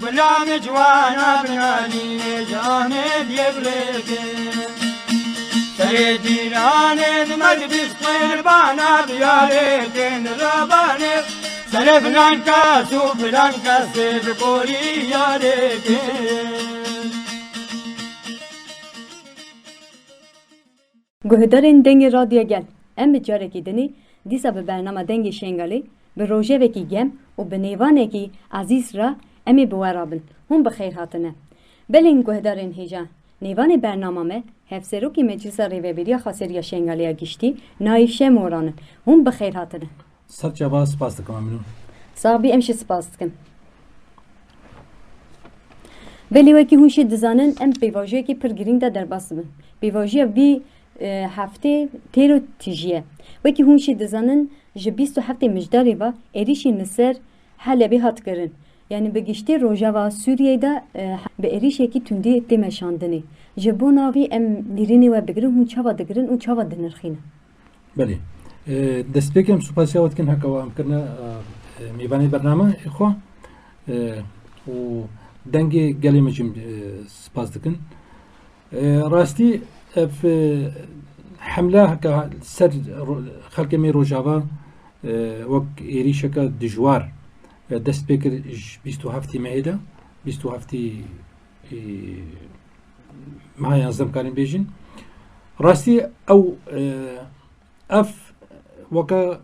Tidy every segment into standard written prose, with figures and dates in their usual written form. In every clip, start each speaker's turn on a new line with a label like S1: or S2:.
S1: بلا مجوانا بناني جانب يبلغ سيديران المجلس قربانا بيالين رباني سلفلان كاسو فلان كاسب قولي ياريك
S2: گهدارین دنگ رادیو گل ام بجاره کی دنی دیسا به برنامه دنگ شنگالی به روژه وکی گم و به نیوانه کی عزیز را امی بوارابن هم بخیر هاتنه بلین گهدارین هیجان نیوان برنامه مه هفسرو کی مجلس ریوبریا خاصریا شنگالیا گشتی نایف شه مورانن هم بخیر هاتنه
S3: سر جواب سپاس دکم ممنون
S2: صاحبی امشی سپاس دکم ولی وکی هوشی دزانن ام بیواجه کی پرگرین در باس بن بیواجه وی هفته تیرو تیجیه وکی هونشی دزانن جبیست و هفته مجداری و ایریشی نصر حلبی هات کرن یعنی بگشتی روژاوا سوریه دا به ایریش یکی تندی دیمشاندنی جبوناوی ام لیرینی و بگرن هون چاوا دگرن و چاوا دنرخینه
S3: بله دست بکم سپاسی وقت کن هکا هم کرنا میوانی برنامه اخوا و دنگی گلی مجم سپاس دکن راستی في حملة هكا سر خلق مي روجافا وك إيريشكا دجوار دست بكر بيستو هفتي معيدة بيستو هفتي ما ينظم كارين بيجن راسي أو أف وكا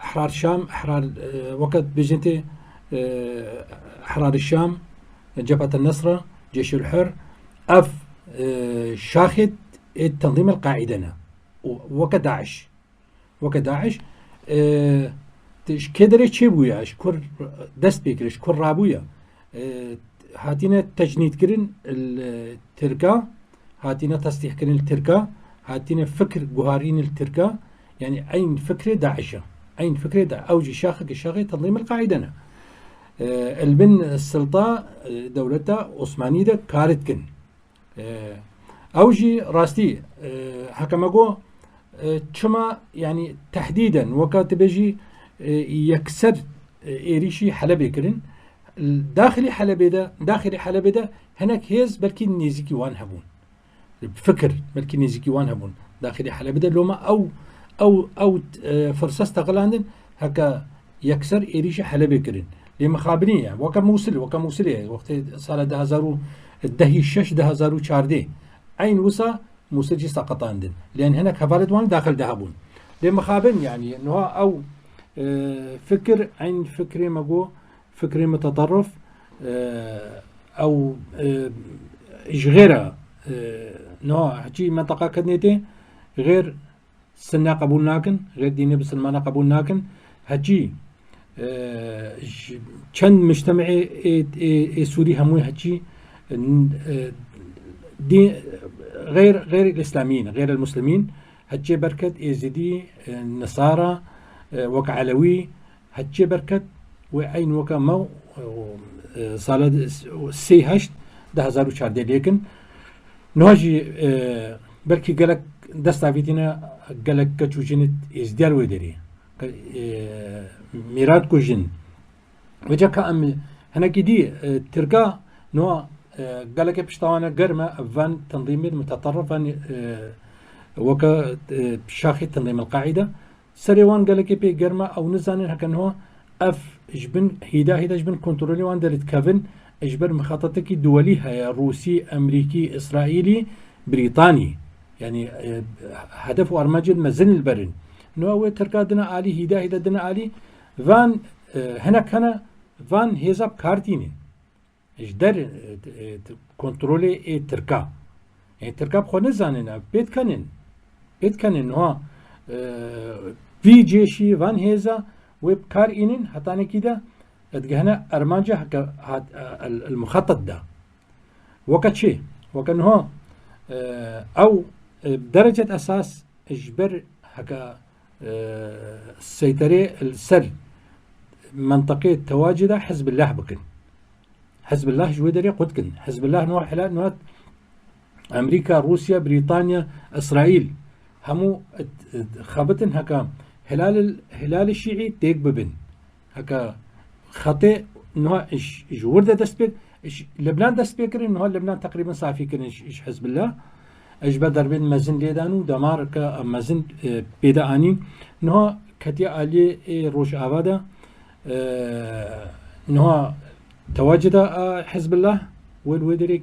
S3: أحرار الشام أحرار وكا بيجنتي أحرار الشام جبهة النصرة جيش الحر أف شاخد تنظيم القاعدة وكداعش كدري تشيبويا كر دست بيكرش كر رابويا هاتينا تجنيد كرن التركا هاتينا تصليح كرن التركا هاتينا فكر جوهرين التركا يعني أين فكرة داعشة أين فكرة أوجي شاخك تنظيم القاعدة البن السلطة دولتها عثمانية كارت كن أوجي راستي حكمكو شما يعني تحديدا وقت بيجي يكسر إيريشي حلبي كرن داخلي حلبي ده هناك هيز بلكي نيزيكي وان هبون بفكر بلكي نيزيكي وان هبون داخلي حلبي ده لوما أو فرصة استغلاندن هكا يكسر إيريشي حلبي كرن لمخابرين وكا موصل وقت صار ده هزارو الدهي الشش ده هزارو چارده عين وسا موسجي سقطاندن لأن هناك كفالت وان داخل دهبون لمخابن يعني إنه أو فكر عين فكري مجو فكري متطرف أو غيره نوع هجي منطقة كدنيتي غير سنة قبول ناكن غير ديني بسلمانة قبول ناكن هجي كان مجتمعي سوري هموي هجي دي غير الإسلاميين غير المسلمين هتجي بركت يزيدي النصارى وكعلوي هتجي بركت وعين وكا مو صالة سي هشت ده هزارو شاردي لكن نواجي بركي قالك دستا فيتنا قالك كتشو جنت ازديار ويدري ميراد كو جن وجا كأم هنا كدي ترقى نوع قالك بشتوانا قرمة فان تنظيم المتطرف وكا شاخي تنظيم القاعدة سريوان قالك بي قرمة أو نزانين هكذا هو أف جبن هيدا جبن كنترولي وان دارت كافن اجبر مخططك دولي هي روسي أمريكي إسرائيلي بريطاني يعني هدفه أرمجد مزن البرن نوع تركا دنا آلي هيدا دنا آلي فان هناك هنا فان هيزاب كارتينين اجدر كنترولي تركا يعني تركا بخو نزانين بيت كانن هو في جيشي فان هيزا وبكار إنين هتاني كده اتجهنا أرمانجا هكا المخطط ده وقت شيء وكان هو أو بدرجة أساس اجبر هكا السيطرة السر منطقة تواجد حزب الله بكن حزب الله جودري قدكن حزب الله نوع حلال نوع أمريكا روسيا بريطانيا إسرائيل همو خبطن هكا هلال الشيعي تيك ببن هكا خطئ نها إيش ورده دستبك إيش لبنان دستبكر نها لبنان تقريبا صافي كن إيش حزب الله إيش بدر بين مازن ليدانو دمار كمازن بيدا أني نها كتيا علي روج آبادا نها تواجد حزب الله والودري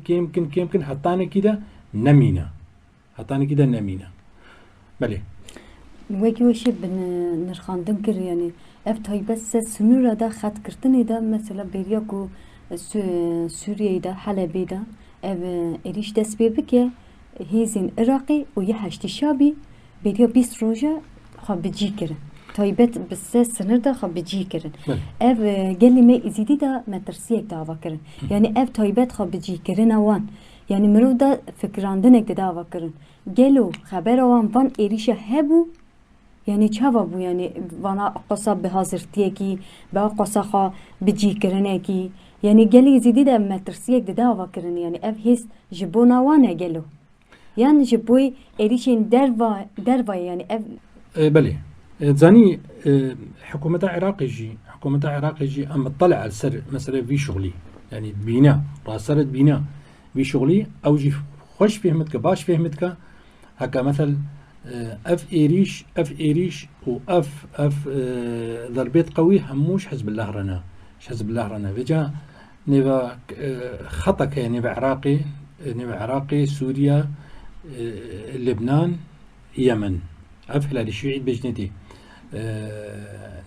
S3: كيمكن حطاني كده نمينا بله
S2: وەکی وەشێ نرخاندن کرد یعنی ئەف تایبەت سە سنوورەدا خەتکردنێدا مەسەلە بێریەک و سووریەیدا حەلەبێدا ئەv ێریش دەست پێ بکە هێزین عێراقی و یە هەشتی شابی بێریە 20 ڕۆژە خوا بجی کردن تایبەت bi سە سنردا خوا بجی کردن ئەv gelê me êzîdî me tirsiyek dava kirin yani ev taybet xwe bicîkirina wan yani mirov da fikrandinek de dava kirin gelo xebera wan van êrişa hebû yani çava bû yani vana qasa bi hazirtiyekî bi qasa xwe bicîkirinekî yani gelê êzîdî de me tirsiyek de dava kirin yani ev hêz ji bo wan e gelo yani ji bo êrişên derva yani ev
S3: بله زاني حكومة العراق جي أم اطلع على سر مثلا في شغلي يعني بينا راسرت بينا في شغلي أو جي خوش فهمتك باش فهمتك هكا مثل اف ايريش واف ضربات قوي هموش حزب الله رنا بجا نبا خطك نبا عراقي سوريا لبنان يمن اف هلال الشيوعي بجنتي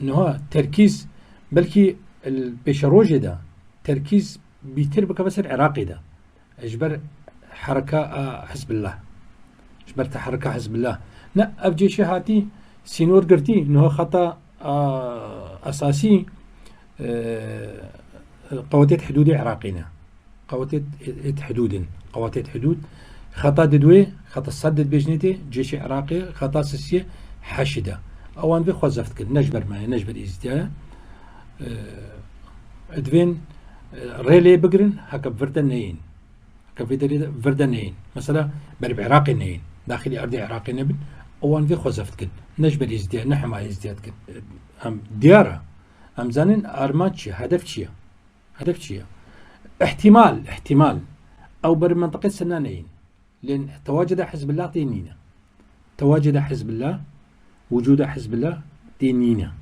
S3: نها تركيز بلكي البيشروجي ده تركيز بيتر بس العراقي ده اجبر حركة حزب الله اجبرت حركة حزب الله لا ابجي شهاتي سينور قرتي انه خطا اساسي قواتيت حدود عراقينا قواتيت حدود خطا ددوي خطا الصدد بجنتي جيش عراقي خطا سيسي حشده اوان في خوزفت كل نجبر ازديا ادفين ريلي بقرن هكا فردنين مثلا برب عراقي نين داخلي ارض عراقي نبن اوان في خوزفت كل نجبر ازديا نحما ازدياد كل ام ديارة ام زانن ارماتشي هدف شيا احتمال او بر منطقة سنانين لأن تواجد حزب الله دينينا وجود حزب الله دينينا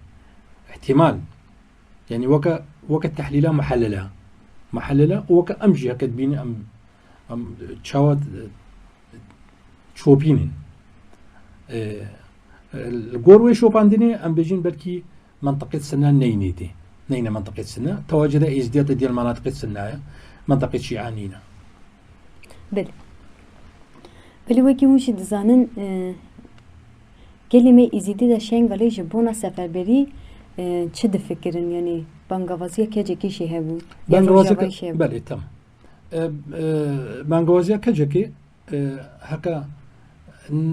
S3: احتمال يعني وقت تحليلها محللة وكا أمجي كتبيني أم تشاوت شوبينين القوروي شوبانديني أم بيجين بركي منطقة سنة نينا منطقة سنة تواجد ازدياد ديال مناطق سنة منطقة شيعانينا
S2: بلی وکی هوشی دزانن کلمه ایزیدی دا شنگالی جبونا سفربری چه دفکرن یعنی بانگوازی کجا کیشی هبو
S3: بانگوازی بله تمام بانگوازی کجا کی هکا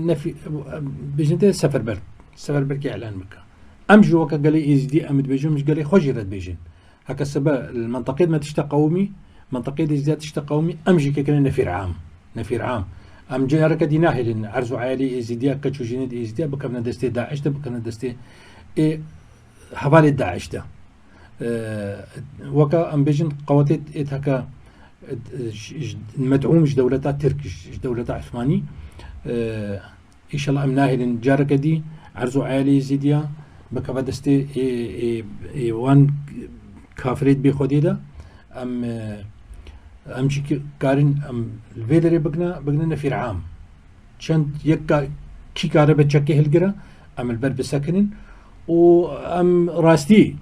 S3: نفی بجنته سفربر کی اعلان مکه امجو وكا قالي ایزیدی امد بيجون مش قالي خوجرت بيجن هكا سبا المنطقه ما تشتا قومي منطقه ازدياد تشتا قومي امجي كان نفير عام ام جارك ديناه لان عرزو عالي ازديا كتشوجينيد ازديا بكنا دستي داعش ده بكنا دستي حوالي داعش ده وكا ام بيجن قواتيت هكا المدعوم دولتا تركش دولتا عثماني ان شاء الله امناه لان جارك دي عرزو عالي ازديا بكا دستي وان كافريت بخودي ده ام شي كارين ام الفيدري بقنا نفير عام شنت يكا كي كاره بتشكي هلجرا ام البرب ساكنين و ام راستي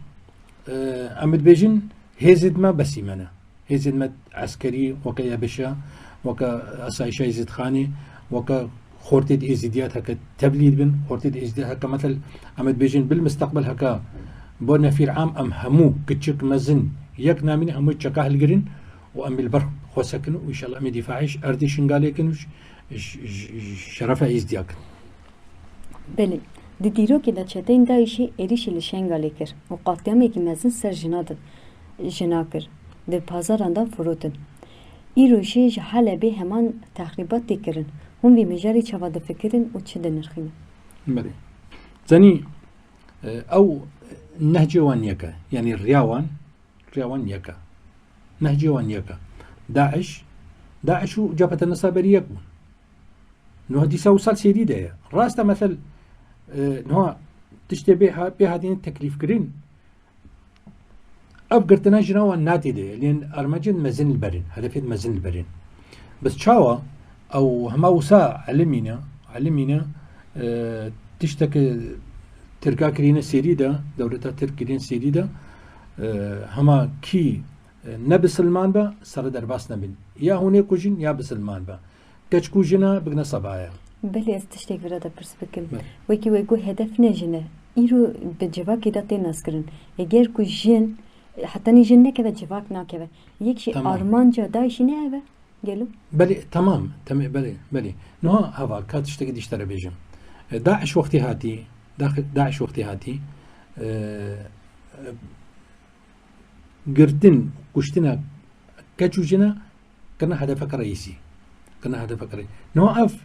S3: ام البيجن هيزد ما بس يمنا هيزد ما عسكري وكا يابشا وكا اسايشا يزيد خاني وكا خورتيد ازديات هكا تبليد بن خورتيد ازديات هكا مثل ام البيجن بالمستقبل هكا بو نفير عام ام همو كتشك مزن يك نامين همو تشكا هلجرين وأم البر خوسكن وإن شاء الله أمي دفاعيش أردي شنقاليكن شرفة إزدياك
S2: بله ديرو كده تشتين دايشي إريش اللي شنقاليكر وقاتيامي كي مزن سر جناكر در بازاران دا فروتن إيروشي جحالة بي همان تخريبات تكرن هم بمجاري چواد فكرن و چه دنرخين
S3: بله زاني أو نهجي وانيكا يعني الرياوان فكرة وان يكا نهجي وان يكا داعش وجبهة النصر بريك نوع دي سوصل سيدي ده راستا مثل نوع تشتبه بها دين التكليف كرين أبقرتنا جنوا الناتي ده لأن أرمجن مزن البرين هدف مزن البرين بس شاوا أو هما وسا علمينا تشتكي تركا كرين سيري ده دولتها تركين سيري ده هما كي نبسلمان با سر درباس نبين يا هوني كوجين يا بسلمان با كش كوجينا بقنا صبايا
S2: بله از تشتێک برادە پرس بکەم وەکی وەگو هەدەف نەژنە ئیرۆ بە جڤاکێدا تێ ناسکردن ئەگەر کو ژن حتەنی ژن نەکەوە جڤاک ناکەوە یەکشی ئارمانجا دایشی نایەوە گەلو
S3: بلي تمام بلي نوها هذا كات تشتكي ديشتري بيجم داعش وقتي هاتي داعش وقتي هاتي قردن كشتنا كجوجنا كنا هدفك رئيسي نوقف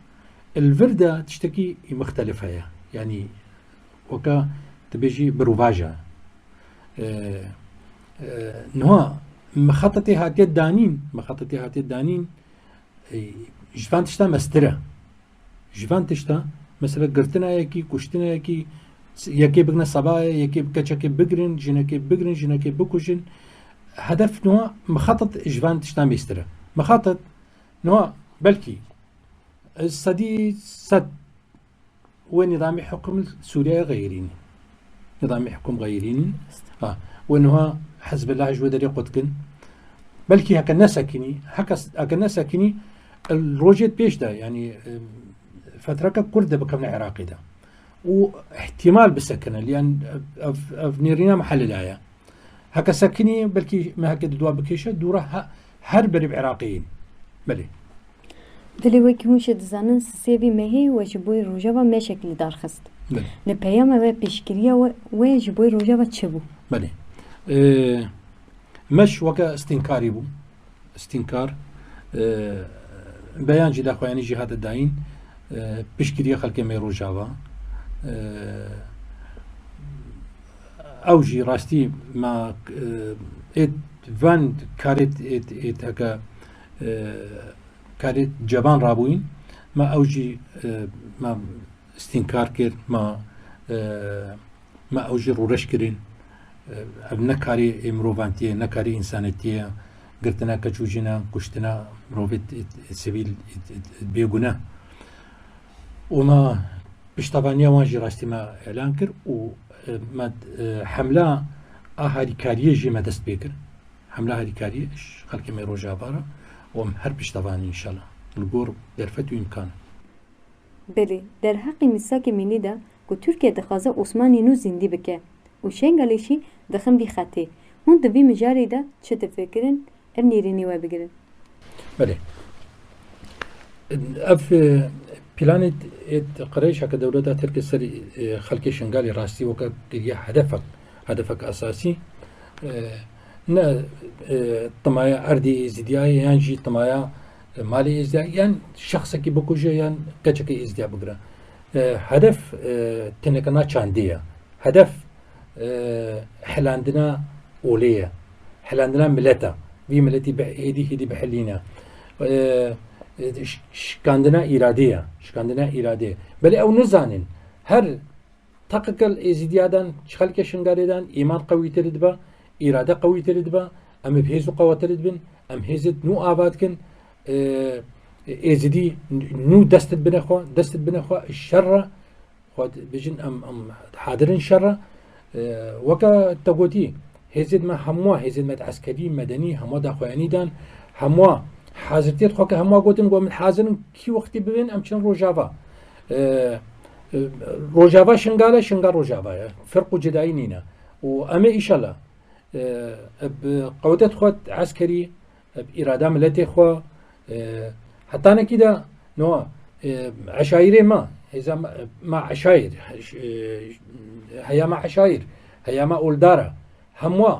S3: الفردة تشتكي مختلفة يعني وكا تبيجي بروفاجة نوها مخططي هاتي الدانين جفان تشتا مسترة جفان تشتا مثلا قرتنا يكي كشتنا يكي بقنا صبايا يكي بكتشكي بقرن جنكي بكوشن هدف نوع مخطط جفان تشتا مسترة مخطط نوع بلكي السدي سد ونظام حكم سوريا غيرين نظام حكم غيرين وانها حزب الله جودري قدكن بلكي هكا الناس ساكني الروجيت بيش ده يعني فترة كردة بكم العراقي ده واحتمال بالسكنة لأن نيرينا محل الآية هكا ساكني بلكي ما هكا دوا بكيشة دورة هربري بعراقيين بلي
S2: وەکی هوش دزانن سێوی مەهەیە و ji بۆی ڕۆژەوە مێشێکی دارخست لە پەیامەوە پێشکریەوە وێ ji بۆی ڕۆژەوە چ بوو
S3: بەێ مەش وەکە استینکاری بوو استینکار بەیانجی داخوایانی ژیهاتە داین پشتگیریە خەڵکی مێ ڕۆژاوە ئەوژی ڕاستی ما vان کارێت هەکە كاريت جبان رابوين ما أوجي ما استنكار كير ما أوجي رورش كرين نكاري مروفانتيه نكاري إنسانيتيه قلتنا كجوجنا كشتنا مروفيت سبيل بيقنا وما بشتبانيا واجي راستي ما إعلان كر وما حملة هاري كاريه جي ما دست بيكر حملة هاري كاريه خلقي ما يروجا بارا وم هر بشتواني إن شاء الله الجور درفت وإمكان.
S2: بله در حق مساك مني ده كتركيا دخازة عثماني نو زندي بكه وشنغاليشي دخن بخطه هون دبي مجاري ده شو تفكرن أبنيريني وابجرن. بله.
S3: أف بلانت قريش هكذا دولة تركيا سري خلق شنغالي راسي وكا هدفك أساسي. نا طمايا أردي إزدياء ينجي طمايا مالي إزدياء يعني شخص كي بكوجة يعني كأشكي إزدياء بقرا هدف تنكنا شاندية هدف حلاندنا أولية حلاندنا ملتا في ملتي هدي بحلينا شكاندنا إرادية بل أو نزانن هر تقكل إزديادان شخلك شنغاريدان إيمان قوي تردبا إرادة قوية تردبا أم بهيزو قوة تردبن أم هيزت نو آبادكن إزدي نو دست بنخوا الشر خود بجن أم حاضرين الشر وكا تقوتي هيزت ما هموا هيزت ما عسكري مدني هموا داخواني دان هموا حاضرتي خوكا هموا قوتن قوم حاضرن كي وقتي ببين أم شن روجافا شنغال روجافا فرق جداينينا وأما إن شاء الله بقوتت خوات عسكري بإرادة ملتي خوا حتى أنا كده نوع عشايري ما إذا مع عشاير هيا مع عشاير هيا مع أولدارة هموا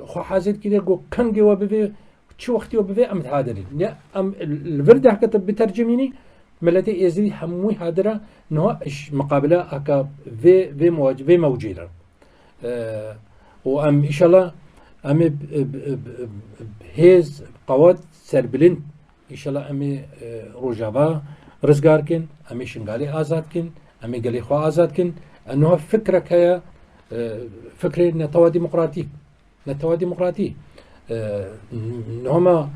S3: خو حازد كده جو كان جوا بفي شو وقتي وبفي أم تهادرين لا أم الفرد حكت بترجميني ملتي إزري هموي هادرة نوع مقابلة هكا في موجودة وأم إن شاء الله أمي هيز قوات سربلين إن شاء الله أمي روجافا رزقار كن أمي شنغالي آزاد كن أمي قالي خوا آزاد كن أنه فكرة كيا فكرة نتوا ديمقراطي نهما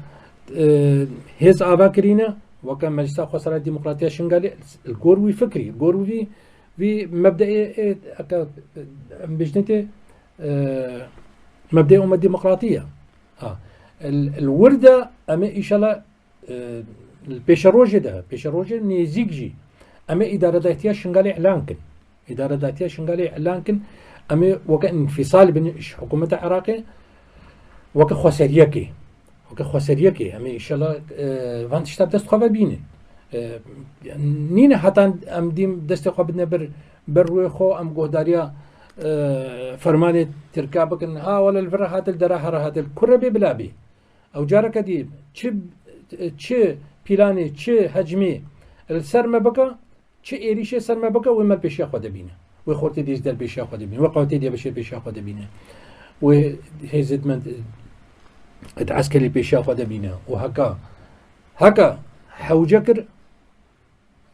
S3: هيز آبا كرينا وكان مجلس خسارة الديمقراطية شنغالي الجوروي فكري الجوروي في مبدأ بجنته مبدأ أمة الديمقراطية الوردة أما إن شاء الله البيشروجة نيزيجي أما إدارة ذاتية شنغالي إعلان كن أما وكان انفصال بين حكومة العراق وك خسريكي أما إن شاء الله فان تشتاب دست خبر بينه نين حتى أم ديم دست خبرنا بروي خو أم قهداريا فرماني تركابك إن ولا الفرح هات الدراهر هات الكربي بلابي أو جارك دي تش بيلاني تش هجمي السرمة بكا تش إيريشة سرمة بكا وما البيشة خد بينا وخورتي ديز دل بيشة خد بينا وقوتي دي بيشة خد بينا وهزت من العسكري بيشة خد بينا وهكا حوجكر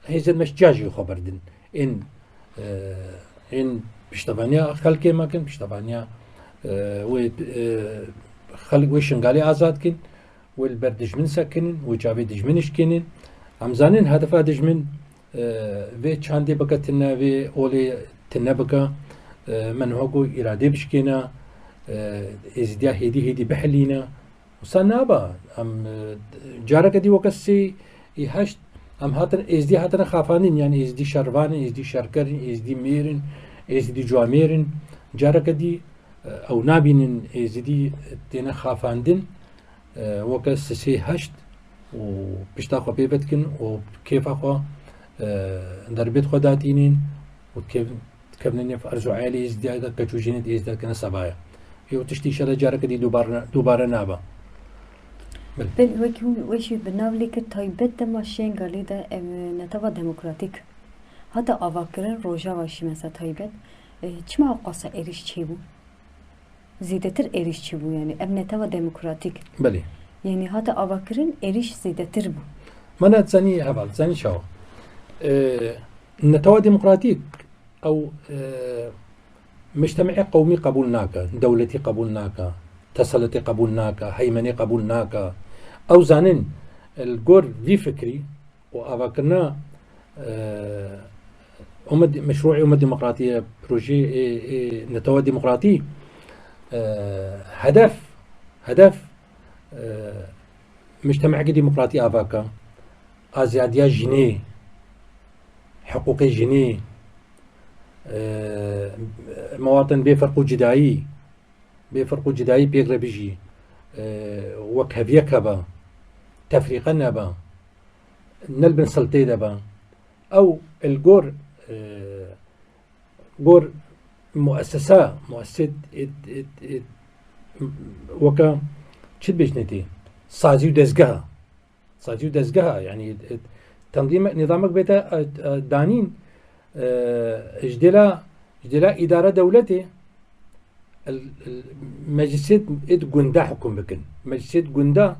S3: هزت مش جاجي خبردن إن بشتبانيا خلقي ما كن بشتبانيا خلق وشنغالي آزاد كن والبردجمن سكنن وجابي دجمنش كنن عمزانين هدفا دجمن في چاندي بكا تنا في اولي تنا بكا من هوكو إرادة بشكينا ازديا هيدي بحلينا وصنابا ام جارك دي وكسي يهشت ام هاتن ازدي هاتن خافانين يعني ازدي شروانين ازدي شركرين ازدي ميرن ازدي جواميرن جارك دي او نابين ازدي تنا خافاندن وكسي هشت وبشتا خو بيبتكن وكيف اخو دربيت خداتينين وكيف كبنني في ارجو عالي ازدي كجوجين ازدي كنا صبايا يو تشتي شلا جارك دي دوباره نابا
S2: بل وشي بناولي كتايبت دما شنغالي دا نتوا ديمقراطيك هذا أفكرن روجا واشي مثلا تايبت چما قاسا إيريش چيبو زيدتر إيريش چيبو يعني ام نتوا ديمقراطيك
S3: بله
S2: يعني هذا أفكرن إيريش زيدتر بو
S3: مانا تزاني هبال تزاني شاو نتوا ديمقراطيك أو مجتمعي قومي قبولناك دولتي قبولناك تسلطي قبولناك هيمني قبولناك أو زانين الجور في فكري وأفكرنا مشروعي أمة ديمقراطية بروجي نتوا ديمقراطي هدف مجتمع ديمقراطي أفاكا أزيادية جنيه حقوق جنيه مواطن بيفرقوا جدائي بيقرب بيجي وكهفية كبا تفريقا نبا نلبن سلطي دبا أو الجور جور مؤسسة وكا شد بيجنتي صاجي ودزقها يعني تنظيم نظامك بيتا دانين اجدلا إدارة دولتي المجلسات جندا حكم بكن مجلسات جندا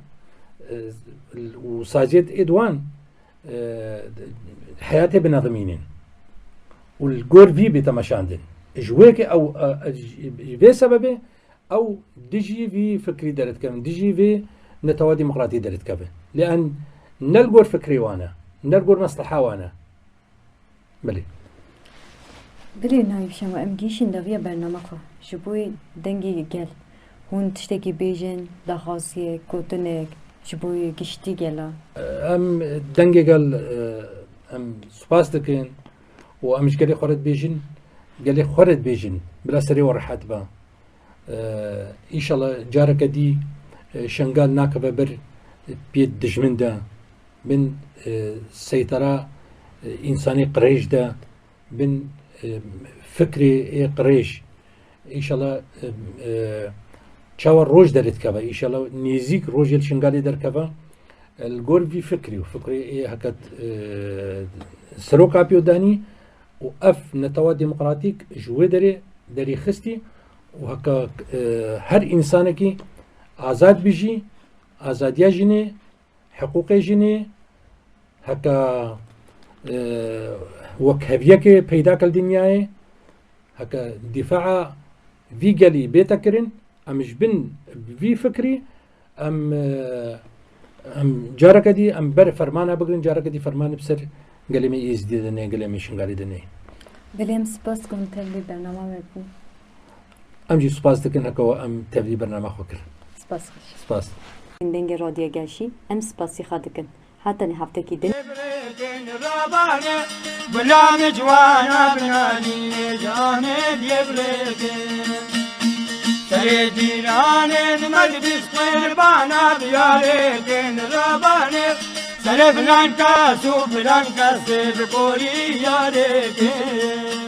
S3: وصاجات إدوان حياته بنظمينين والجور في بتمشاندن جواك أو في سببه أو ديجي في فكري دارت كم ديجي في نتوا ديمقراطي دارت كم لأن نلقور فكري وانا نلقور مصلحة وانا بلي
S2: بلي نايب شما ام جيشن دافيا برنامج شبوي دنگي گل هون تشتكي بيجن دخاسيه كوتنك شبوي گشتي گلا
S3: ام دنگي گل ام سپاس دكين و امش قالي خورد بيجن بلا سري ورحت با ان شاء الله جارك دي شنغال ناكبه بر بيد دجمن دا من سيطرة إنساني قريش دا من فكري قريش إن شاء الله تشاور روج دارت كذا إن شاء الله نيزيك روج الشنغالي دار كذا الجور في فكري هكذا سروق أبيو داني وأف نتوا ديمقراطيك جوه داري خستي وهكا هر إنسانكي آزاد بيجي آزادية جيني حقوق جيني هكا وكهبيك پیدا کل دنیای هكا دفاع في قالي بيتا كرين امش بن في فكري ام جارك دي ام بر فرمانه بگرين جارك دي فرمان بسر قالي مي ازدي دني قالي مي شنغالي دني
S2: بلهم سپاس كم تبلي برنامه بكو
S3: ام جي سپاس دكن هكا ام تبلي برنامه خوكر
S2: سپاس
S3: سپاس
S2: دنگ رادیو گشی ام سپاسی خادکن حتی نه هفته کی دن
S1: بلا مجوانا بناني جاني ديبريكن سيديراني مجلس قربانا بياريكن رباني سرفنان كاسو فلان كاسب قولي ياريكن